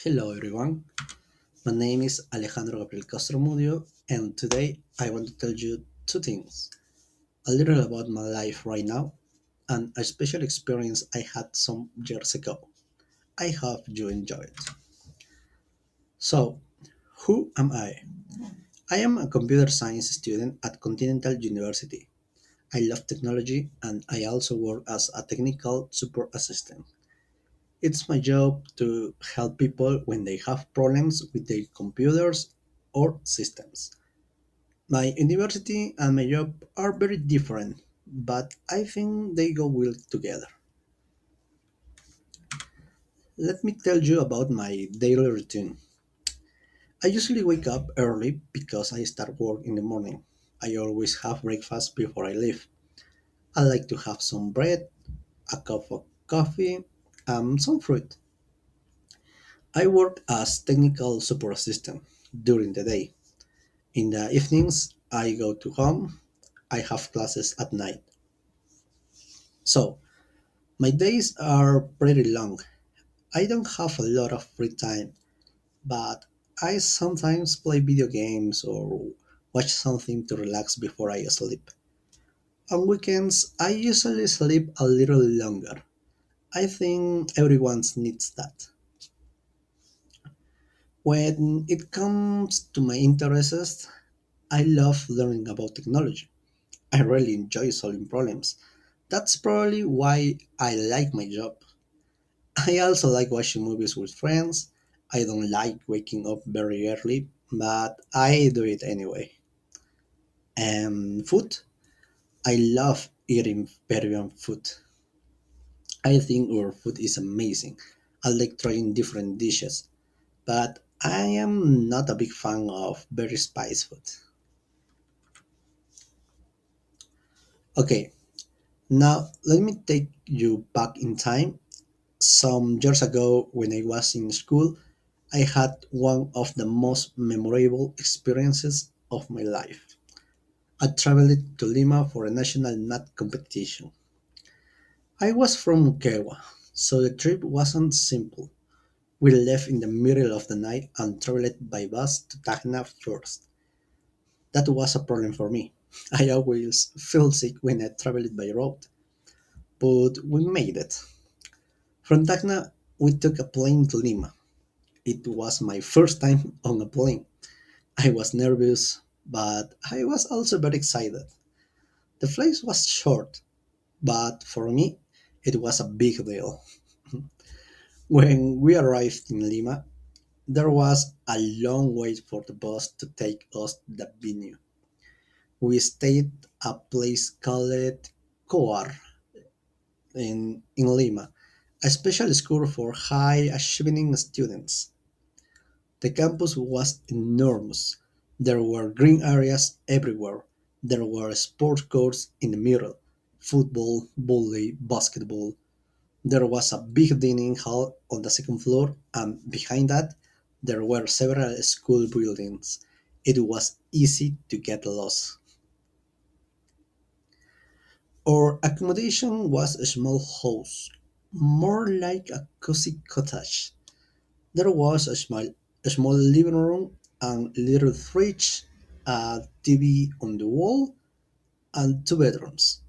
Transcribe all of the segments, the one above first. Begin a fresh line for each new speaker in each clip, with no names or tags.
Hello everyone, my name is Alejandro Gabriel Castro Mudio, and today I want to tell you two things. A little about my life right now, and a special experience I had some years ago. I hope you enjoy it. So, who am I? I am a computer science student at Continental University. I love technology and I also work as a technical support assistant. It's my job to help people when they have problems with their computers or systems. My university and my job are very different, but I think they go well together. Let me tell you about my daily routine. I usually wake up early because I start work in the morning. I always have breakfast before I leave. I like to have some bread, a cup of coffee, and some fruit. I work as technical support assistant during the day. In the evenings, I go to home. I have classes at night. So, my days are pretty long. I don't have a lot of free time, but I sometimes play video games or watch something to relax before I sleep. On weekends, I usually sleep a little longer. I think everyone needs that. When it comes to my interests, I love learning about technology. I really enjoy solving problems. That's probably why I like my job. I also like watching movies with friends. I don't like waking up very early, but I do it anyway. And food? I love eating Peruvian food. I think our food is amazing. I like trying different dishes, but I am not a big fan of very spicy food. Okay, now let me take you back in time. Some years ago, when I was in school, I had one of the most memorable experiences of my life. I traveled to Lima for a national math competition. I was from Mukewa, so the trip wasn't simple. We left in the middle of the night and traveled by bus to Tacna first. That was a problem for me. I always feel sick when I traveled by road, but we made it. From Tacna, we took a plane to Lima. It was my first time on a plane. I was nervous, but I was also very excited. The flight was short, but for me, it was a big deal. When we arrived in Lima, there was a long wait for the bus to take us to the venue. We stayed at a place called Coar in Lima, a special school for high achieving students. The campus was enormous. There were green areas everywhere. There were sports courts in the middle, football, volley, basketball. There was a big dining hall on the second floor, and behind that, there were several school buildings. It was easy to get lost. Our accommodation was a small house, more like a cozy cottage. There was a small living room and little fridge, a TV on the wall, and two bedrooms.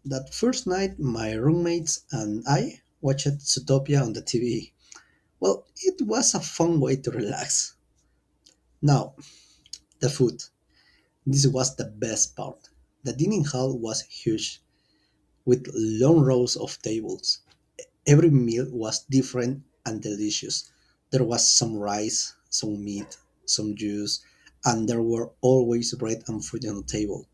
That first night, my roommates and I watched Zootopia on the TV. Well, it was a fun way to relax. Now, the food. This was the best part. The dining hall was huge, with long rows of tables. Every meal was different and delicious. There was some rice, some meat, some juice, and there were always bread and fruit on the table.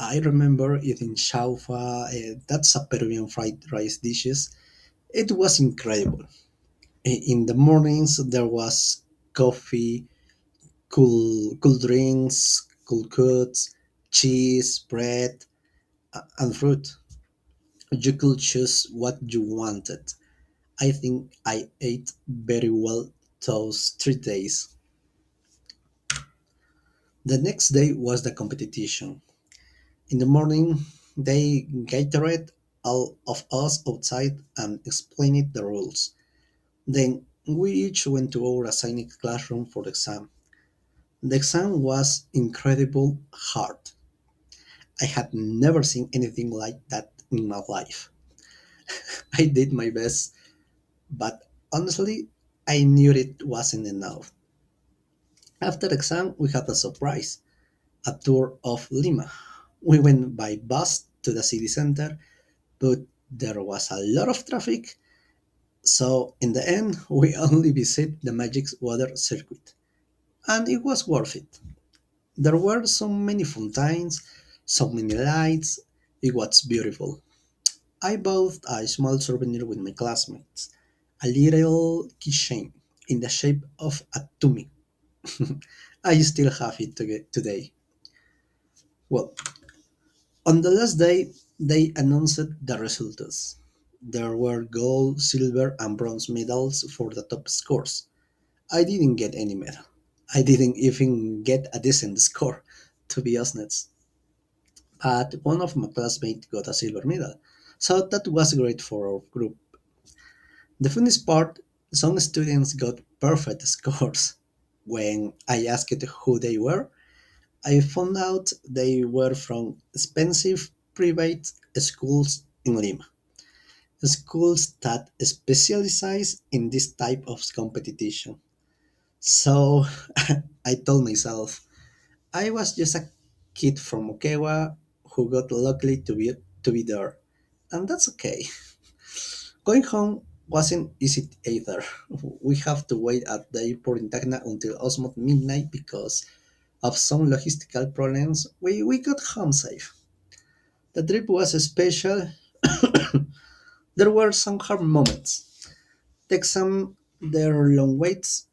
I remember eating chaufa, that's a Peruvian fried rice dishes. It was incredible. In the mornings there was coffee, cool drinks, cool cuts, cheese, bread, and fruit. You could choose what you wanted. I think I ate very well those 3 days. The next day was the competition. In the morning, they gathered all of us outside and explained the rules. Then We each went to our assigned classroom for the exam. The exam was incredible hard. I had never seen anything like that in my life. I did my best, but honestly, I knew it wasn't enough. After the exam, we had a surprise, a tour of Lima. We went by bus to the city center, but there was a lot of traffic, so in the end, we only visited the Magic Water Circuit, and it was worth it. There were so many fountains, so many lights, it was beautiful. I bought a small souvenir with my classmates, a little keychain in the shape of a tummy. I still have it today. Well, on the last day, they announced the results. There were gold, silver, and bronze medals for the top scores. I didn't get any medal. I didn't even get a decent score, to be honest. But one of my classmates got a silver medal, so that was great for our group. The funniest part, some students got perfect scores. When I asked who they were, I found out they were from expensive private schools in Lima. Schools that specialize in this type of competition. So I told myself I was just a kid from Moquegua who got lucky to be there. And that's okay. Going home wasn't easy either. We have to wait at the airport in Tacna until almost midnight because of some logistical problems. We got home safe. The trip was special. There were some hard moments. The exam, there were long waits,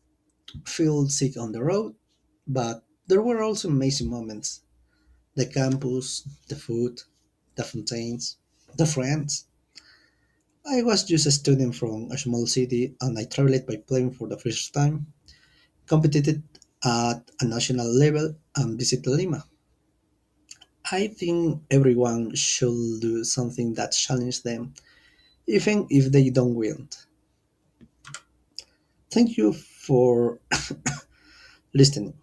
feel sick on the road, but there were also amazing moments. The campus, the food, the fountains, the friends. I was just a student from a small city and I traveled by plane for the first time, competed at a national level, and visited Lima. I think everyone should do something that challenges them, even if they don't win. Thank you for listening.